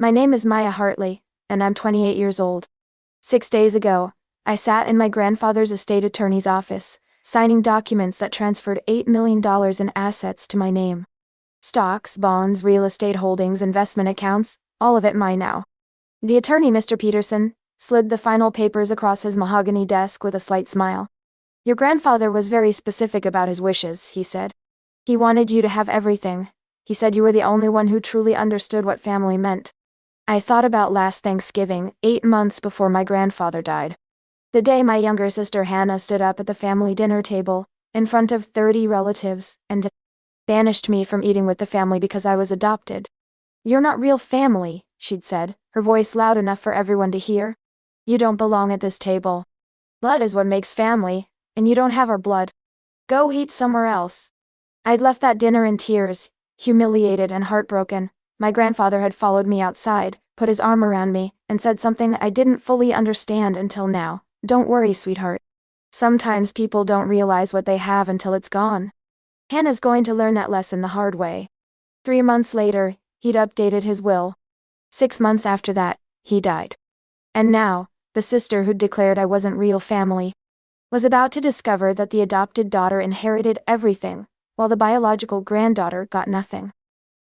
My name is Maya Hartley, and I'm 28 years old. 6 days ago, I sat in my grandfather's estate attorney's office, signing documents that transferred $8 million in assets to my name. Stocks, bonds, real estate holdings, investment accounts, all of it mine now. The attorney, Mr. Peterson, slid the final papers across his mahogany desk with a slight smile. Your grandfather was very specific about his wishes, he said. He wanted you to have everything. He said you were the only one who truly understood what family meant. I thought about last Thanksgiving, 8 months before my grandfather died. The day my younger sister Hannah stood up at the family dinner table, in front of 30 relatives, and banished me from eating with the family because I was adopted. You're not real family, she'd said, her voice loud enough for everyone to hear. You don't belong at this table. Blood is what makes family, and you don't have our blood. Go eat somewhere else. I'd left that dinner in tears, humiliated and heartbroken. My grandfather had followed me outside, put his arm around me, and said something I didn't fully understand until now. Don't worry, sweetheart. Sometimes people don't realize what they have until it's gone. Hannah's going to learn that lesson the hard way. 3 months later, he'd updated his will. 6 months after that, he died. And now, the sister who'd declared I wasn't real family was about to discover that the adopted daughter inherited everything, while the biological granddaughter got nothing.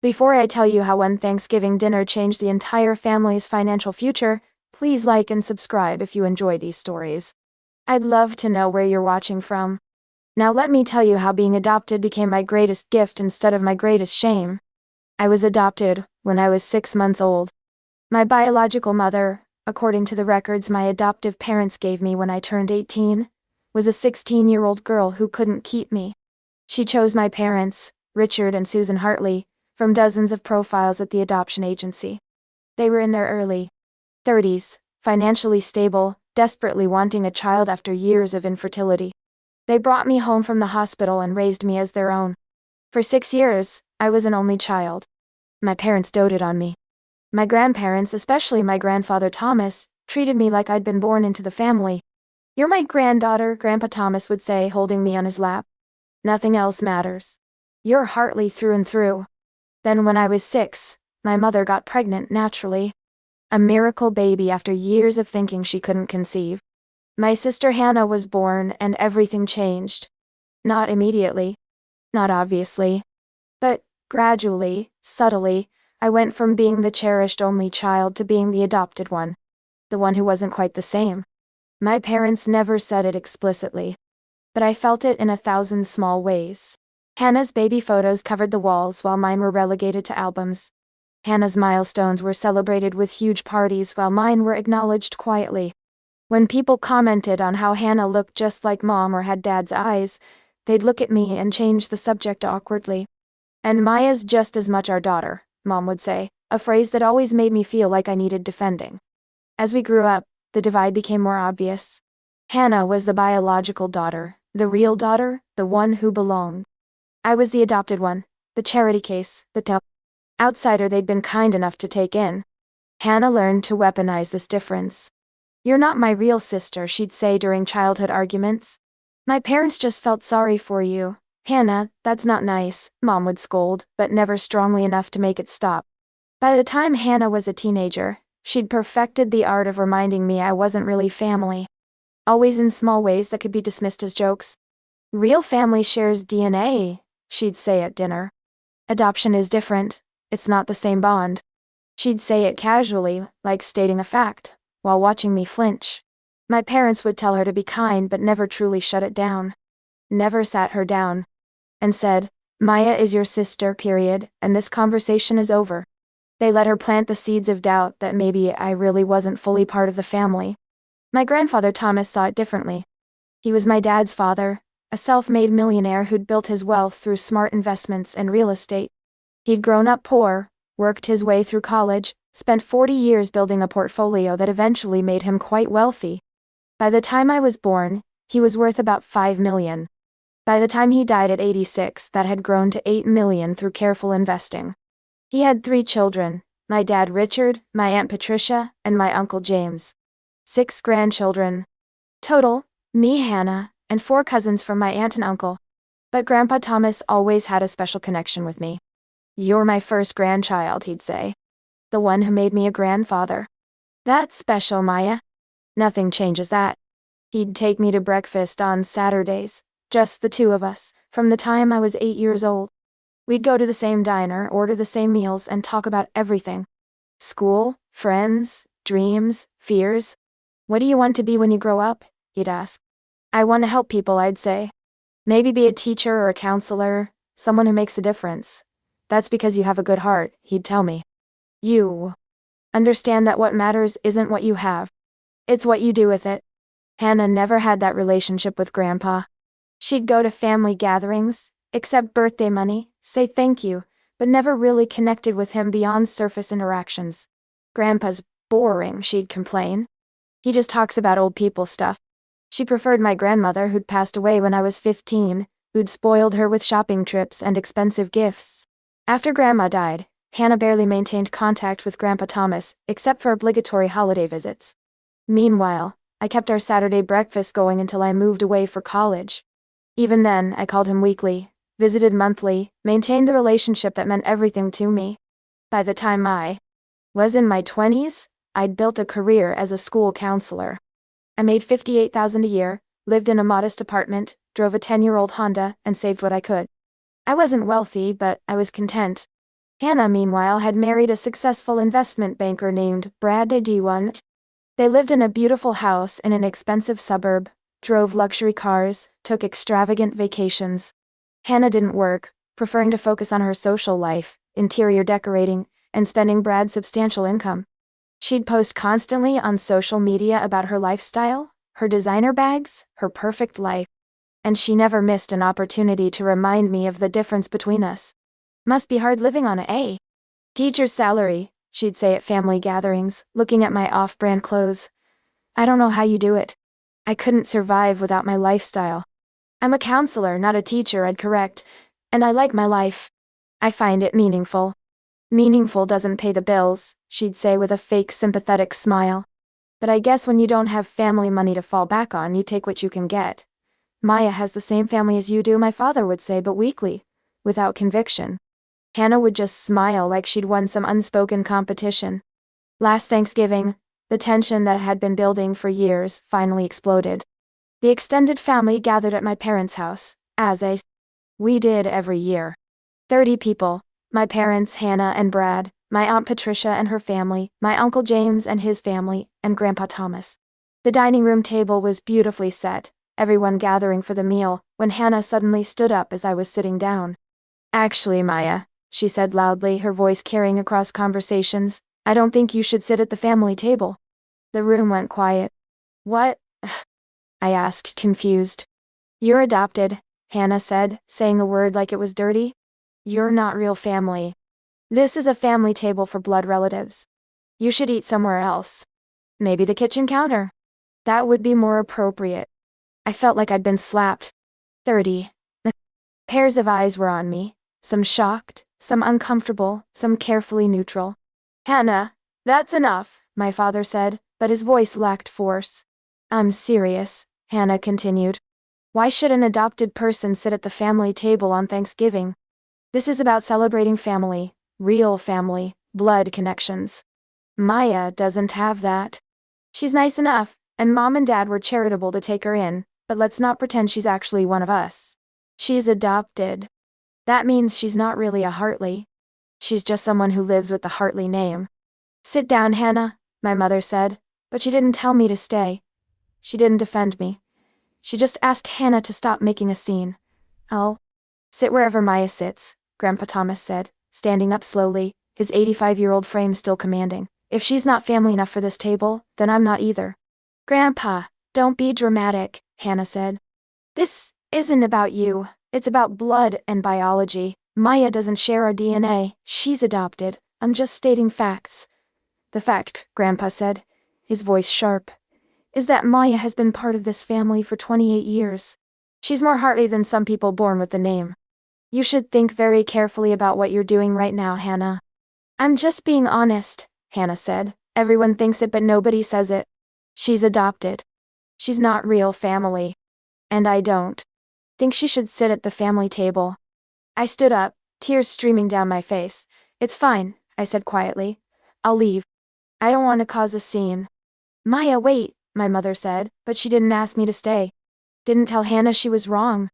Before I tell you how one Thanksgiving dinner changed the entire family's financial future, please like and subscribe if you enjoy these stories. I'd love to know where you're watching from. Now let me tell you how being adopted became my greatest gift instead of my greatest shame. I was adopted when I was 6 months old. My biological mother, according to the records my adoptive parents gave me when I turned 18, was a 16-year-old girl who couldn't keep me. She chose my parents, Richard and Susan Hartley, from dozens of profiles at the adoption agency. They were in their early 30s, financially stable, desperately wanting a child after years of infertility. They brought me home from the hospital and raised me as their own. For 6 years, I was an only child. My parents doted on me. My grandparents, especially my grandfather Thomas, treated me like I'd been born into the family. You're my granddaughter, Grandpa Thomas would say, holding me on his lap. Nothing else matters. You're Hartley through and through. Then when I was 6, my mother got pregnant naturally. A miracle baby after years of thinking she couldn't conceive. My sister Hannah was born and everything changed. Not immediately. Not obviously. But gradually, subtly, I went from being the cherished only child to being the adopted one. The one who wasn't quite the same. My parents never said it explicitly. But I felt it in 1,000 small ways. Hannah's baby photos covered the walls while mine were relegated to albums. Hannah's milestones were celebrated with huge parties while mine were acknowledged quietly. When people commented on how Hannah looked just like Mom or had Dad's eyes, they'd look at me and change the subject awkwardly. And Maya's just as much our daughter, Mom would say, a phrase that always made me feel like I needed defending. As we grew up, the divide became more obvious. Hannah was the biological daughter, the real daughter, the one who belonged. I was the adopted one, the charity case, the outsider they'd been kind enough to take in. Hannah learned to weaponize this difference. You're not my real sister, she'd say during childhood arguments. My parents just felt sorry for you. Hannah, that's not nice, Mom would scold, but never strongly enough to make it stop. By the time Hannah was a teenager, she'd perfected the art of reminding me I wasn't really family. Always in small ways that could be dismissed as jokes. Real family shares DNA, she'd say at dinner. Adoption is different. It's not the same bond. She'd say it casually, like stating a fact, while watching me flinch. My parents would tell her to be kind but never truly shut it down. Never sat her down. And said, Maya is your sister, period, and this conversation is over. They let her plant the seeds of doubt that maybe I really wasn't fully part of the family. My grandfather Thomas saw it differently. He was my dad's father, a self-made millionaire who'd built his wealth through smart investments and real estate. He'd grown up poor, worked his way through college, spent 40 years building a portfolio that eventually made him quite wealthy. By the time I was born, he was worth about $5 million. By the time he died at 86, that had grown to $8 million through careful investing. He had 3 children, my dad Richard, my Aunt Patricia, and my Uncle James. 6 grandchildren. Total, me, Hannah, and 4 cousins from my aunt and uncle. But Grandpa Thomas always had a special connection with me. You're my first grandchild, he'd say. The one who made me a grandfather. That's special, Maya. Nothing changes that. He'd take me to breakfast on Saturdays, just the two of us, from the time I was 8 years old. We'd go to the same diner, order the same meals, and talk about everything. School, friends, dreams, fears. What do you want to be when you grow up? He'd ask. I want to help people, I'd say. Maybe be a teacher or a counselor, someone who makes a difference. That's because you have a good heart, he'd tell me. You understand that what matters isn't what you have. It's what you do with it. Hannah never had that relationship with Grandpa. She'd go to family gatherings, accept birthday money, say thank you, but never really connected with him beyond surface interactions. Grandpa's boring, she'd complain. He just talks about old people stuff. She preferred my grandmother, who'd passed away when I was 15, who'd spoiled her with shopping trips and expensive gifts. After Grandma died, Hannah barely maintained contact with Grandpa Thomas, except for obligatory holiday visits. Meanwhile, I kept our Saturday breakfast going until I moved away for college. Even then, I called him weekly, visited monthly, maintained the relationship that meant everything to me. By the time I was in my 20s, I'd built a career as a school counselor. I made $58,000 a year, lived in a modest apartment, drove a 10-year-old Honda, and saved what I could. I wasn't wealthy, but I was content. Hannah, meanwhile, had married a successful investment banker named Brad Dewan. They lived in a beautiful house in an expensive suburb, drove luxury cars, took extravagant vacations. Hannah didn't work, preferring to focus on her social life, interior decorating, and spending Brad's substantial income. She'd post constantly on social media about her lifestyle, her designer bags, her perfect life. And she never missed an opportunity to remind me of the difference between us. Must be hard living on a teacher's salary, she'd say at family gatherings, looking at my off-brand clothes. I don't know how you do it. I couldn't survive without my lifestyle. I'm a counselor, not a teacher, I'd correct, and I like my life. I find it meaningful. Meaningful doesn't pay the bills, she'd say with a fake sympathetic smile. But I guess when you don't have family money to fall back on, you take what you can get. Maya has the same family as you do, my father would say, but weakly, without conviction. Hannah would just smile like she'd won some unspoken competition. Last Thanksgiving, the tension that had been building for years finally exploded. The extended family gathered at my parents' house, as we did every year. 30 people. My parents, Hannah and Brad, my Aunt Patricia and her family, my Uncle James and his family, and Grandpa Thomas. The dining room table was beautifully set, everyone gathering for the meal, when Hannah suddenly stood up as I was sitting down. Actually, Maya, she said loudly, her voice carrying across conversations, I don't think you should sit at the family table. The room went quiet. What? I asked, confused. You're adopted, Hannah said, saying the word like it was dirty. You're not real family. This is a family table for blood relatives. You should eat somewhere else. Maybe the kitchen counter. That would be more appropriate. I felt like I'd been slapped. 30. Pairs of eyes were on me, some shocked, some uncomfortable, some carefully neutral. Hannah, that's enough, my father said, but his voice lacked force. I'm serious, Hannah continued. Why should an adopted person sit at the family table on Thanksgiving? This is about celebrating family, real family, blood connections. Maya doesn't have that. She's nice enough, and Mom and Dad were charitable to take her in, but let's not pretend she's actually one of us. She's adopted. That means she's not really a Hartley. She's just someone who lives with the Hartley name. Sit down, Hannah, my mother said, but she didn't tell me to stay. She didn't defend me. She just asked Hannah to stop making a scene. I'll sit wherever Maya sits, Grandpa Thomas said, standing up slowly, his 85-year-old frame still commanding. If she's not family enough for this table, then I'm not either. Grandpa, don't be dramatic, Hannah said. This isn't about you, it's about blood and biology. Maya doesn't share our DNA, she's adopted. I'm just stating facts. The fact, Grandpa said, his voice sharp, is that Maya has been part of this family for 28 years. She's more Hartley than some people born with the name. You should think very carefully about what you're doing right now, Hannah. I'm just being honest, Hannah said. Everyone thinks it but nobody says it. She's adopted. She's not real family. And I don't think she should sit at the family table. I stood up, tears streaming down my face. It's fine, I said quietly. I'll leave. I don't want to cause a scene. Maya, wait, my mother said, but she didn't ask me to stay. Didn't tell Hannah she was wrong.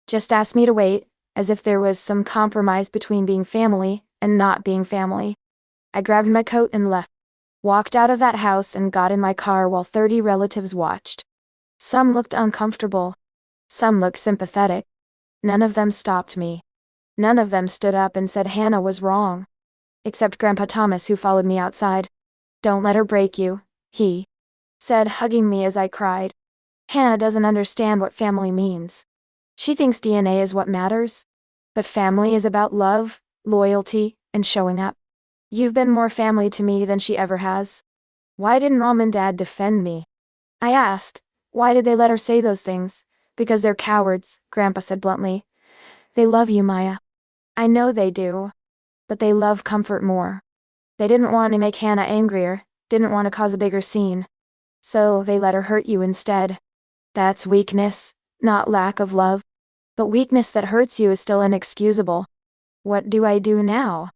Just asked me to wait, as if there was some compromise between being family and not being family. I grabbed my coat and left. Walked out of that house and got in my car while 30 relatives watched. Some looked uncomfortable. Some looked sympathetic. None of them stopped me. None of them stood up and said Hannah was wrong. Except Grandpa Thomas, who followed me outside. Don't let her break you, he said, hugging me as I cried. Hannah doesn't understand what family means. She thinks DNA is what matters. But family is about love, loyalty, and showing up. You've been more family to me than she ever has. Why didn't Mom and Dad defend me? I asked. Why did they let her say those things? Because they're cowards, Grandpa said bluntly. They love you, Maya. I know they do. But they love comfort more. They didn't want to make Hannah angrier, didn't want to cause a bigger scene. So they let her hurt you instead. That's weakness, not lack of love. But weakness that hurts you is still inexcusable. What do I do now?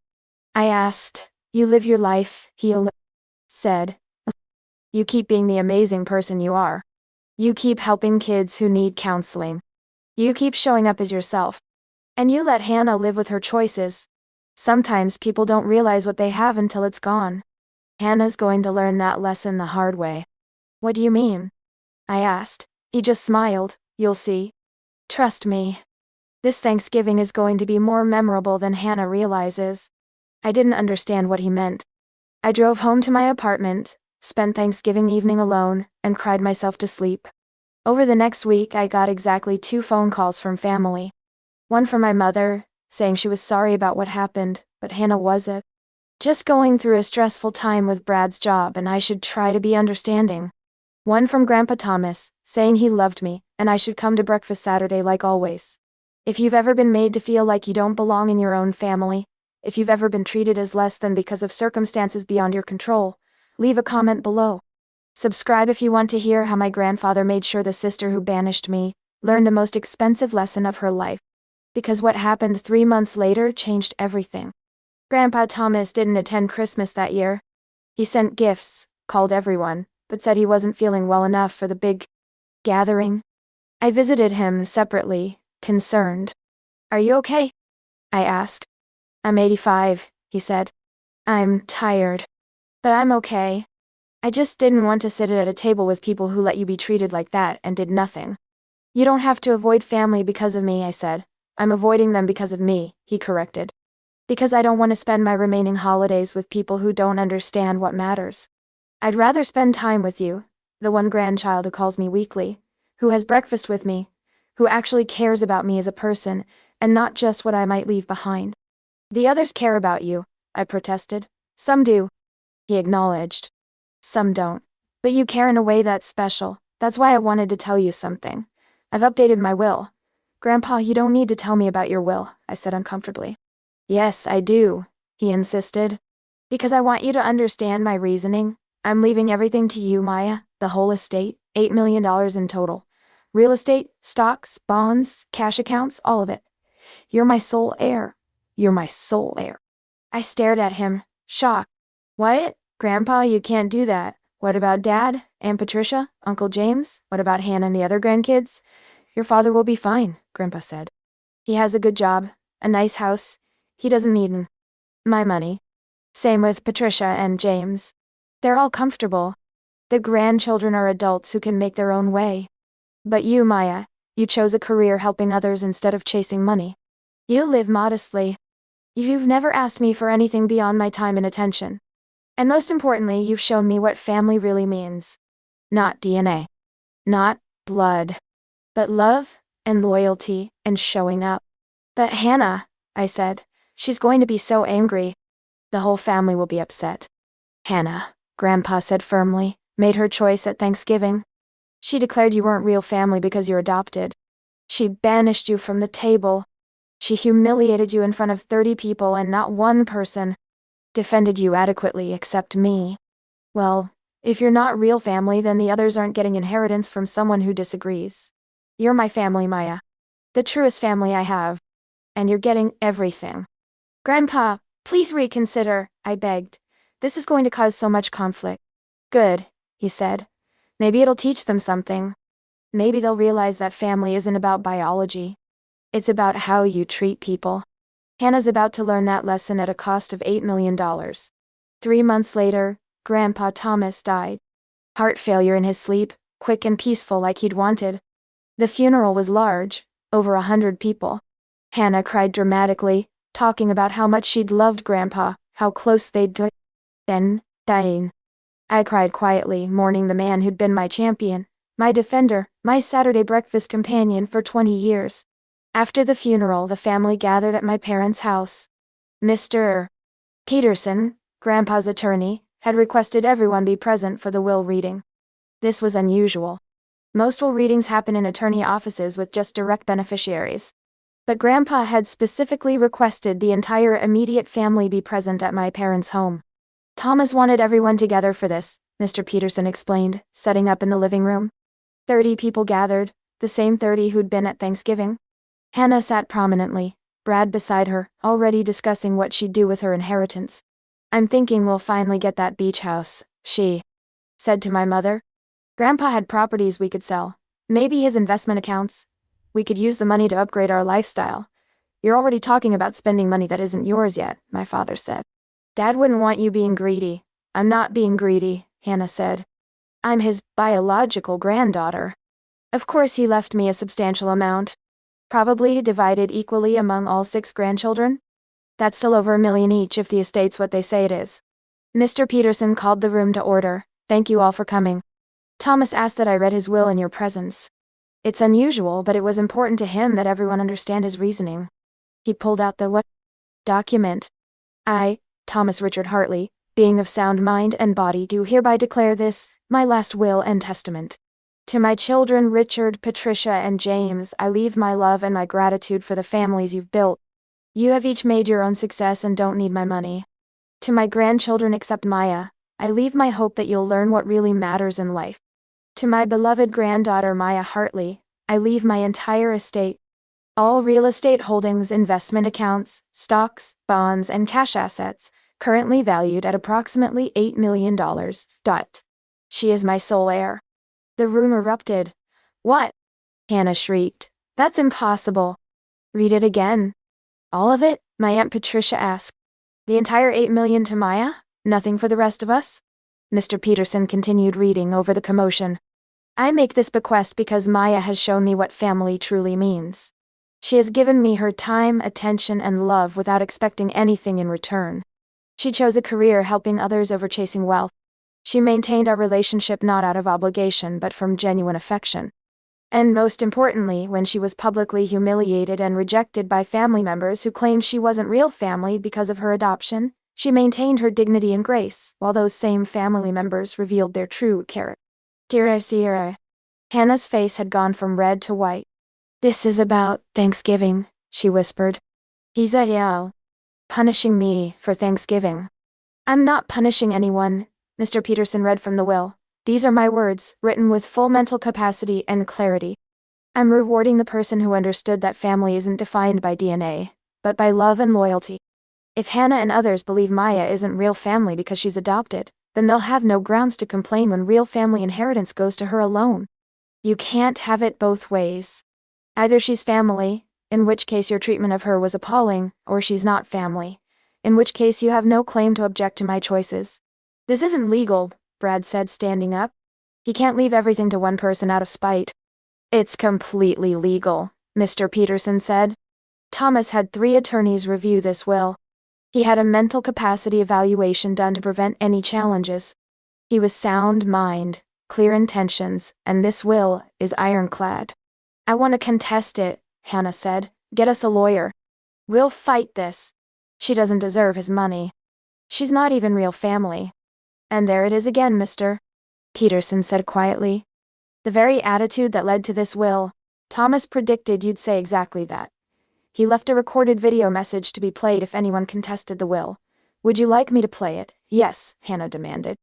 I asked. You live your life, he said. You keep being the amazing person you are. You keep helping kids who need counseling. You keep showing up as yourself. And you let Hannah live with her choices. Sometimes people don't realize what they have until it's gone. Hannah's going to learn that lesson the hard way. What do you mean? I asked. He just smiled. You'll see. Trust me. This Thanksgiving is going to be more memorable than Hannah realizes. I didn't understand what he meant. I drove home to my apartment, spent Thanksgiving evening alone, and cried myself to sleep. Over the next week I got exactly 2 phone calls from family. One from my mother, saying she was sorry about what happened, but Hannah wasn't. Just going through a stressful time with Brad's job and I should try to be understanding. One from Grandpa Thomas, saying he loved me, and I should come to breakfast Saturday like always. If you've ever been made to feel like you don't belong in your own family, if you've ever been treated as less than because of circumstances beyond your control, leave a comment below. Subscribe if you want to hear how my grandfather made sure the sister who banished me learned the most expensive lesson of her life. Because what happened 3 months later changed everything. Grandpa Thomas didn't attend Christmas that year. He sent gifts, called everyone, but said he wasn't feeling well enough for the big gathering. I visited him separately, concerned. Are you okay? I asked. I'm 85, he said. I'm tired. But I'm okay. I just didn't want to sit at a table with people who let you be treated like that and did nothing. You don't have to avoid family because of me, I said. I'm avoiding them because of me, he corrected. Because I don't want to spend my remaining holidays with people who don't understand what matters. I'd rather spend time with you, the one grandchild who calls me weekly, who has breakfast with me, who actually cares about me as a person, and not just what I might leave behind. The others care about you, I protested. Some do. He acknowledged. Some don't. But you care in a way that's special. That's why I wanted to tell you something. I've updated my will. Grandpa, you don't need to tell me about your will, I said uncomfortably. Yes, I do, he insisted. Because I want you to understand my reasoning. I'm leaving everything to you, Maya, the whole estate, $8 million in total. Real estate, stocks, bonds, cash accounts, all of it. You're my sole heir. You're my sole heir. I stared at him, shocked. What? Grandpa, you can't do that. What about Dad, Aunt Patricia, Uncle James? What about Hannah and the other grandkids? Your father will be fine, Grandpa said. He has a good job, a nice house. He doesn't need my money. Same with Patricia and James. They're all comfortable. The grandchildren are adults who can make their own way. But you, Maya, you chose a career helping others instead of chasing money. You live modestly. You've never asked me for anything beyond my time and attention. And most importantly, you've shown me what family really means. Not DNA. Not blood. But love, and loyalty, and showing up. But Hannah, I said, she's going to be so angry. The whole family will be upset. Hannah, Grandpa said firmly, made her choice at Thanksgiving. She declared you weren't real family because you're adopted. She banished you from the table. She humiliated you in front of 30 people and not one person defended you adequately except me. Well, if you're not real family, then the others aren't getting inheritance from someone who disagrees. You're my family, Maya. The truest family I have. And you're getting everything. Grandpa, please reconsider, I begged. This is going to cause so much conflict. Good, he said. Maybe it'll teach them something. Maybe they'll realize that family isn't about biology. It's about how you treat people. Hannah's about to learn that lesson at a cost of $8 million. 3 months later, Grandpa Thomas died. Heart failure in his sleep, quick and peaceful like he'd wanted. The funeral was large, over 100 people. Hannah cried dramatically, talking about how much she'd loved Grandpa, how close they'd been, dying. I cried quietly, mourning the man who'd been my champion, my defender, my Saturday breakfast companion for 20 years. After the funeral, the family gathered at my parents' house. Mr. Peterson, Grandpa's attorney, had requested everyone be present for the will reading. This was unusual. Most will readings happen in attorney offices with just direct beneficiaries. But Grandpa had specifically requested the entire immediate family be present at my parents' home. Thomas wanted everyone together for this, Mr. Peterson explained, setting up in the living room. 30 people gathered, the same 30 who'd been at Thanksgiving. Hannah sat prominently, Brad beside her, already discussing what she'd do with her inheritance. I'm thinking we'll finally get that beach house, she said to my mother. Grandpa had properties we could sell, maybe his investment accounts. We could use the money to upgrade our lifestyle. You're already talking about spending money that isn't yours yet, my father said. Dad wouldn't want you being greedy. I'm not being greedy, Hannah said. I'm his biological granddaughter. Of course he left me a substantial amount. Probably divided equally among all 6 grandchildren. That's still over $1 million each if the estate's what they say it is. Mr. Peterson called the room to order. Thank you all for coming. Thomas asked that I read his will in your presence. It's unusual, but it was important to him that everyone understand his reasoning. He pulled out the document. I, Thomas Richard Hartley, being of sound mind and body, do hereby declare this, my last will and testament. To my children Richard, Patricia, and James, I leave my love and my gratitude for the families you've built. You have each made your own success and don't need my money. To my grandchildren except Maya, I leave my hope that you'll learn what really matters in life. To my beloved granddaughter Maya Hartley, I leave my entire estate. All real estate holdings, investment accounts, stocks, bonds, and cash assets, currently valued at approximately $8 million. She is my sole heir. The room erupted. What? Hannah shrieked. That's impossible. Read it again. All of it? My Aunt Patricia asked. The entire $8 million to Maya? Nothing for the rest of us? Mr. Peterson continued reading over the commotion. I make this bequest because Maya has shown me what family truly means. She has given me her time, attention, and love without expecting anything in return. She chose a career helping others over chasing wealth. She maintained our relationship not out of obligation but from genuine affection. And most importantly, when she was publicly humiliated and rejected by family members who claimed she wasn't real family because of her adoption, she maintained her dignity and grace, while those same family members revealed their true character. Dear Hannah's face had gone from red to white. This is about Thanksgiving, she whispered. He's punishing me for Thanksgiving. I'm not punishing anyone, Mr. Peterson read from the will. These are my words, written with full mental capacity and clarity. I'm rewarding the person who understood that family isn't defined by DNA, but by love and loyalty. If Hannah and others believe Maya isn't real family because she's adopted, then they'll have no grounds to complain when real family inheritance goes to her alone. You can't have it both ways. Either she's family, in which case your treatment of her was appalling, or she's not family, in which case you have no claim to object to my choices. This isn't legal, Brad said, standing up. He can't leave everything to one person out of spite. It's completely legal, Mr. Peterson said. Thomas had 3 attorneys review this will. He had a mental capacity evaluation done to prevent any challenges. He was sound mind, clear intentions, and this will is ironclad. I want to contest it, Hannah said. Get us a lawyer. We'll fight this. She doesn't deserve his money. She's not even real family. And there it is again, Mr. Peterson said quietly. The very attitude that led to this will. Thomas predicted you'd say exactly that. He left a recorded video message to be played if anyone contested the will. Would you like me to play it? Yes, Hannah demanded.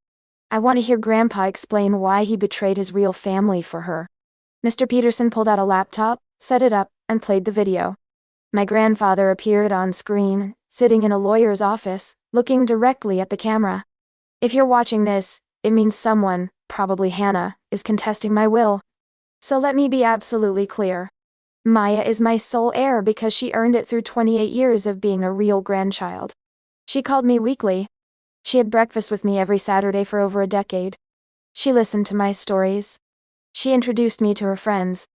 I want to hear Grandpa explain why he betrayed his real family for her. Mr. Peterson pulled out a laptop, set it up, and played the video. My grandfather appeared on screen, sitting in a lawyer's office, looking directly at the camera. If you're watching this, it means someone, probably Hannah, is contesting my will. So let me be absolutely clear. Maya is my sole heir because she earned it through 28 years of being a real grandchild. She called me weekly. She had breakfast with me every Saturday for over a decade. She listened to my stories. She introduced me to her friends.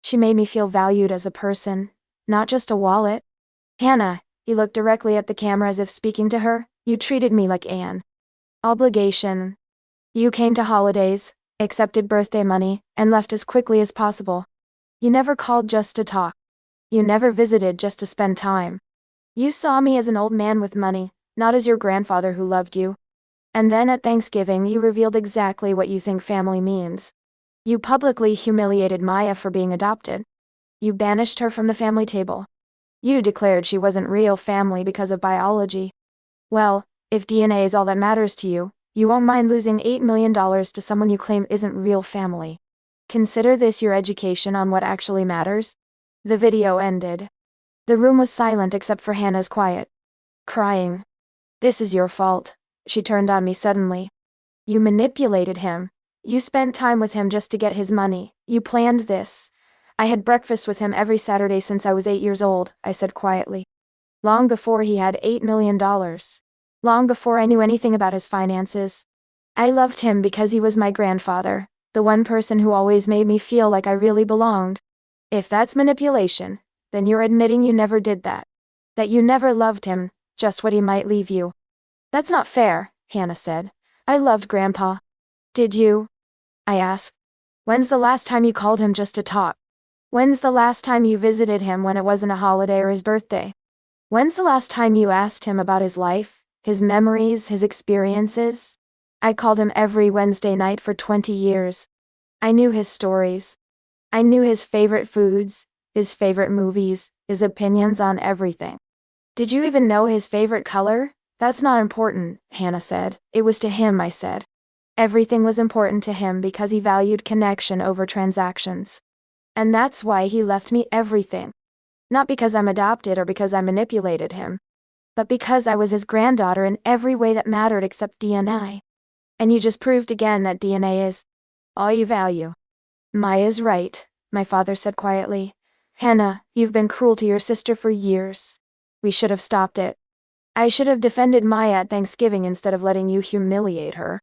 She made me feel valued as a person, not just a wallet. Hannah, he looked directly at the camera as if speaking to her, you treated me like an obligation. You came to holidays, accepted birthday money, and left as quickly as possible. You never called just to talk. You never visited just to spend time. You saw me as an old man with money, not as your grandfather who loved you. And then at Thanksgiving you revealed exactly what you think family means. You publicly humiliated Maya for being adopted. You banished her from the family table. You declared she wasn't real family because of biology. Well, if DNA is all that matters to you, you won't mind losing $8 million to someone you claim isn't real family. Consider this your education on what actually matters. The video ended. The room was silent except for Hannah's quiet crying. This is your fault. She turned on me suddenly. You manipulated him. You spent time with him just to get his money. You planned this. I had breakfast with him every Saturday since I was 8 years old, I said quietly. Long before he had $8 million. Long before I knew anything about his finances. I loved him because he was my grandfather, the one person who always made me feel like I really belonged. If that's manipulation, then you're admitting you never did that. That you never loved him, just what he might leave you. That's not fair, Hannah said. I loved Grandpa. Did you? I asked. When's the last time you called him just to talk? When's the last time you visited him when it wasn't a holiday or his birthday? When's the last time you asked him about his life, his memories, his experiences? I called him every Wednesday night for 20 years. I knew his stories. I knew his favorite foods, his favorite movies, his opinions on everything. Did you even know his favorite color? That's not important, Hannah said. It was to him, I said. Everything was important to him because he valued connection over transactions. And that's why he left me everything. Not because I'm adopted or because I manipulated him, but because I was his granddaughter in every way that mattered except DNA. And you just proved again that DNA is all you value. Maya's right, my father said quietly. Hannah, you've been cruel to your sister for years. We should have stopped it. I should have defended Maya at Thanksgiving instead of letting you humiliate her.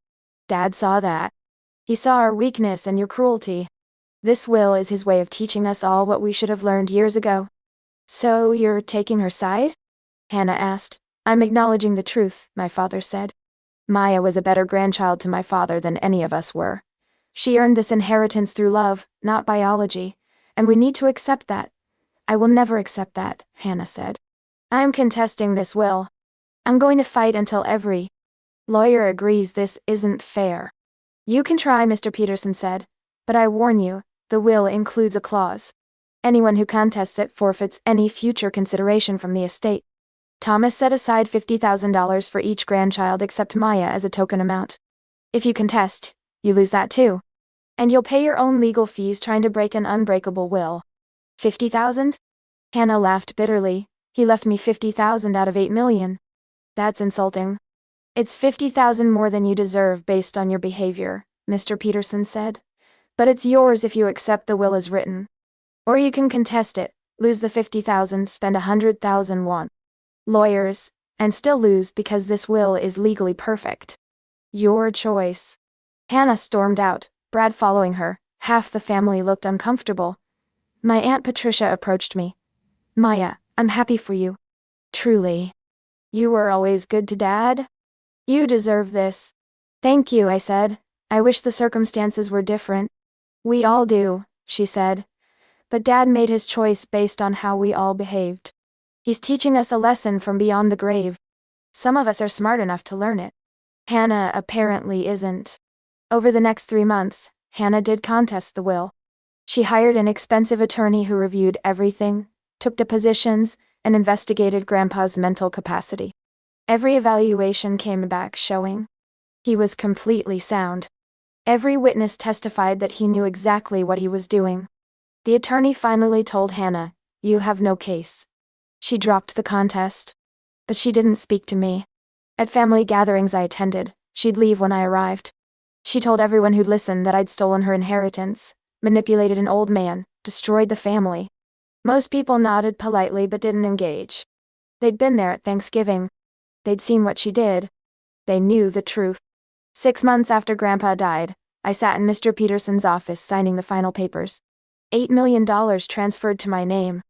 Dad saw that. He saw our weakness and your cruelty. This will is his way of teaching us all what we should have learned years ago. So you're taking her side? Hannah asked. I'm acknowledging the truth, my father said. Maya was a better grandchild to my father than any of us were. She earned this inheritance through love, not biology, and we need to accept that. I will never accept that, Hannah said. I am contesting this will. I'm going to fight until every lawyer agrees this isn't fair. You can try, Mr. Peterson said, but I warn you, the will includes a clause. Anyone who contests it forfeits any future consideration from the estate. Thomas set aside $50,000 for each grandchild except Maya as a token amount. If you contest, you lose that too. And you'll pay your own legal fees trying to break an unbreakable will. 50,000? Hannah laughed bitterly. He left me 50,000 out of 8 million. That's insulting. It's 50,000 more than you deserve based on your behavior, Mr. Peterson said. But it's yours if you accept the will as written. Or you can contest it, lose the 50,000, spend 100,000 won. Lawyers, and still lose because this will is legally perfect. Your choice. Hannah stormed out, Brad following her. Half the family looked uncomfortable. My Aunt Patricia approached me. Maya, I'm happy for you. Truly. You were always good to Dad. You deserve this. Thank you, I said. I wish the circumstances were different. We all do, she said. But Dad made his choice based on how we all behaved. He's teaching us a lesson from beyond the grave. Some of us are smart enough to learn it. Hannah apparently isn't. Over the next 3 months, Hannah did contest the will. She hired an expensive attorney who reviewed everything, took depositions, and investigated Grandpa's mental capacity. Every evaluation came back showing he was completely sound. Every witness testified that he knew exactly what he was doing. The attorney finally told Hannah, "You have no case." She dropped the contest. But she didn't speak to me. At family gatherings I attended, She'd leave when I arrived. She told everyone who'd listen that I'd stolen her inheritance, manipulated an old man, destroyed the family. Most people nodded politely but didn't engage. They'd been there at Thanksgiving. They'd seen what she did. They knew the truth. 6 months after Grandpa died, I sat in Mr. Peterson's office signing the final papers. $8 million transferred to my name.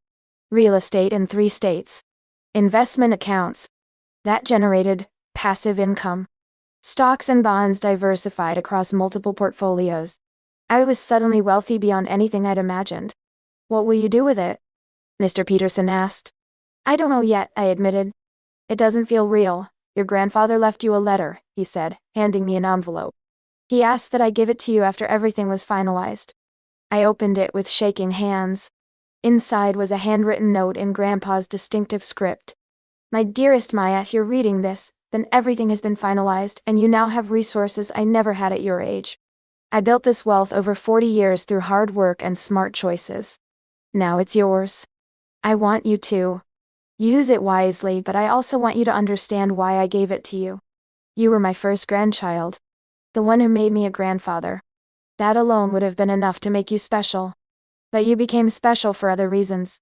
Real estate in 3 states. Investment accounts. That generated passive income. Stocks and bonds diversified across multiple portfolios. I was suddenly wealthy beyond anything I'd imagined. What will you do with it? Mr. Peterson asked. I don't know yet, I admitted. It doesn't feel real. Your grandfather left you a letter, he said, handing me an envelope. He asked that I give it to you after everything was finalized. I opened it with shaking hands. Inside was a handwritten note in Grandpa's distinctive script. My dearest Maya, if you're reading this, then everything has been finalized and you now have resources I never had at your age. I built this wealth over 40 years through hard work and smart choices. Now it's yours. I want you to use it wisely, but I also want you to understand why I gave it to you. You were my first grandchild. The one who made me a grandfather. That alone would have been enough to make you special. But you became special for other reasons.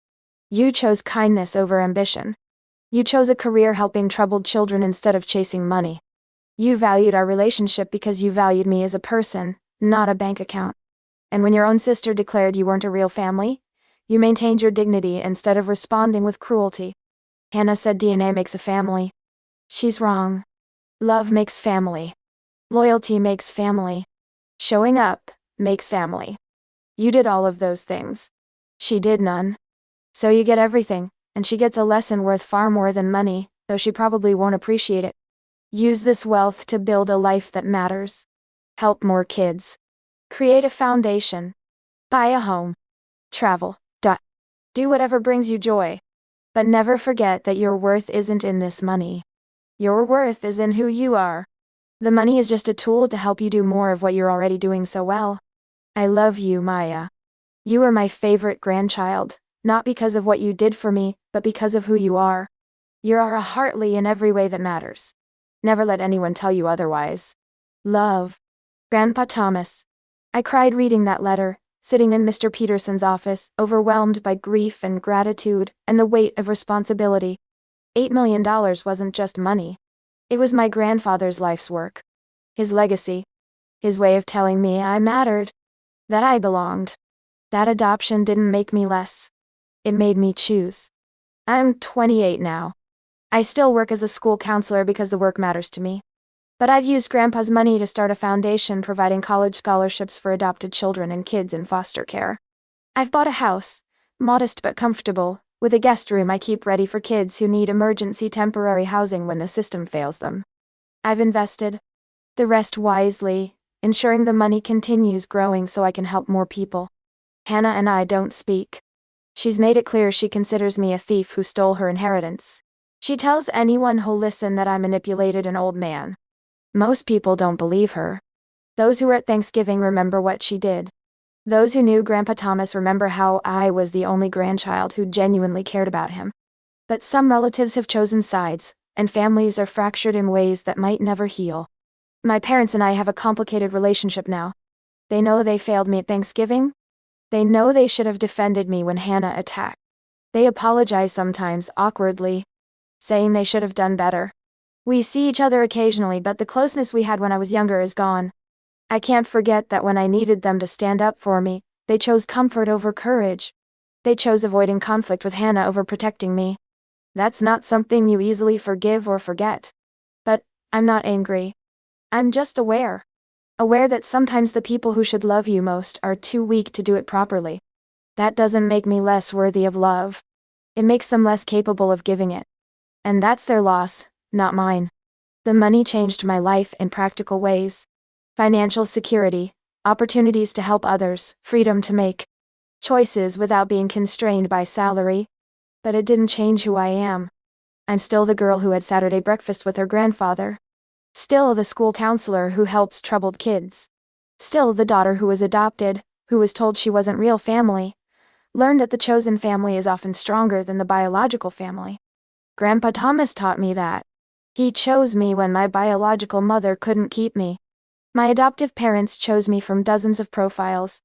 You chose kindness over ambition. You chose a career helping troubled children instead of chasing money. You valued our relationship because you valued me as a person, not a bank account. And when your own sister declared you weren't a real family, you maintained your dignity instead of responding with cruelty. Hannah said DNA makes a family. She's wrong. Love makes family. Loyalty makes family. Showing up makes family. You did all of those things. She did none. So you get everything, and she gets a lesson worth far more than money, though she probably won't appreciate it. Use this wealth to build a life that matters. Help more kids. Create a foundation. Buy a home. Travel. Do whatever brings you joy. But never forget that your worth isn't in this money. Your worth is in who you are. The money is just a tool to help you do more of what you're already doing so well. I love you, Maya. You are my favorite grandchild, not because of what you did for me, but because of who you are. You are a Hartley in every way that matters. Never let anyone tell you otherwise. Love. Grandpa Thomas. I cried reading that letter, sitting in Mr. Peterson's office, overwhelmed by grief and gratitude and the weight of responsibility. $8 million wasn't just money. It was my grandfather's life's work. His legacy. His way of telling me I mattered. That I belonged. That adoption didn't make me less. It made me choose. I'm 28 now. I still work as a school counselor because the work matters to me. But I've used Grandpa's money to start a foundation providing college scholarships for adopted children and kids in foster care. I've bought a house, modest but comfortable, with a guest room I keep ready for kids who need emergency temporary housing when the system fails them. I've invested the rest wisely, ensuring the money continues growing so I can help more people. Hannah and I don't speak. She's made it clear she considers me a thief who stole her inheritance. She tells anyone who'll listen that I manipulated an old man. Most people don't believe her. Those who were at Thanksgiving remember what she did. Those who knew Grandpa Thomas remember how I was the only grandchild who genuinely cared about him. But some relatives have chosen sides, and families are fractured in ways that might never heal. My parents and I have a complicated relationship now. They know they failed me at Thanksgiving. They know they should have defended me when Hannah attacked. They apologize sometimes, awkwardly, saying they should have done better. We see each other occasionally, but the closeness we had when I was younger is gone. I can't forget that when I needed them to stand up for me, they chose comfort over courage. They chose avoiding conflict with Hannah over protecting me. That's not something you easily forgive or forget. But I'm not angry. I'm just aware. Aware that sometimes the people who should love you most are too weak to do it properly. That doesn't make me less worthy of love. It makes them less capable of giving it. And that's their loss, not mine. The money changed my life in practical ways. Financial security, opportunities to help others, freedom to make choices without being constrained by salary. But it didn't change who I am. I'm still the girl who had Saturday breakfast with her grandfather. Still the school counselor who helps troubled kids. Still the daughter who was adopted, who was told she wasn't real family. Learned that the chosen family is often stronger than the biological family. Grandpa Thomas taught me that. He chose me when my biological mother couldn't keep me. My adoptive parents chose me from dozens of profiles.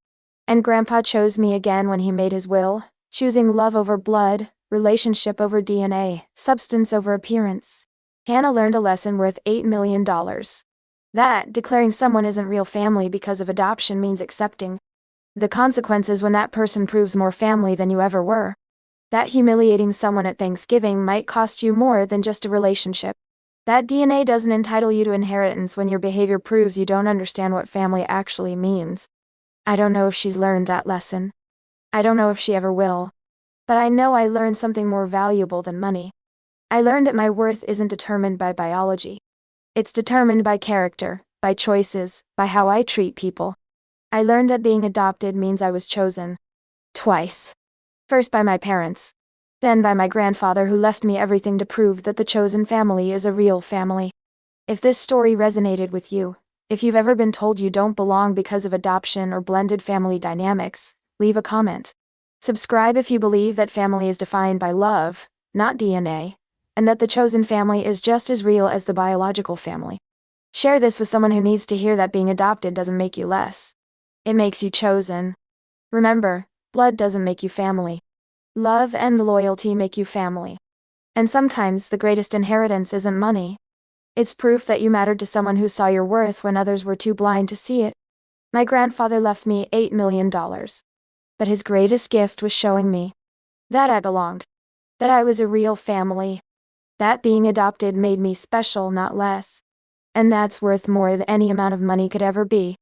And Grandpa chose me again when he made his will, choosing love over blood, relationship over DNA, substance over appearance. Hannah learned a lesson worth $8 million. That declaring someone isn't real family because of adoption means accepting the consequences when that person proves more family than you ever were. That humiliating someone at Thanksgiving might cost you more than just a relationship. That DNA doesn't entitle you to inheritance when your behavior proves you don't understand what family actually means. I don't know if she's learned that lesson. I don't know if she ever will. But I know I learned something more valuable than money. I learned that my worth isn't determined by biology. It's determined by character, by choices, by how I treat people. I learned that being adopted means I was chosen. Twice. First by my parents. Then by my grandfather, who left me everything to prove that the chosen family is a real family. If this story resonated with you, if you've ever been told you don't belong because of adoption or blended family dynamics, leave a comment. Subscribe if you believe that family is defined by love, not DNA, and that the chosen family is just as real as the biological family. Share this with someone who needs to hear that being adopted doesn't make you less. It makes you chosen. Remember, blood doesn't make you family. Love and loyalty make you family. And sometimes the greatest inheritance isn't money. It's proof that you mattered to someone who saw your worth when others were too blind to see it. My grandfather left me $8 million. But his greatest gift was showing me that I belonged. That I was a real family. That being adopted made me special, not less. And that's worth more than any amount of money could ever be.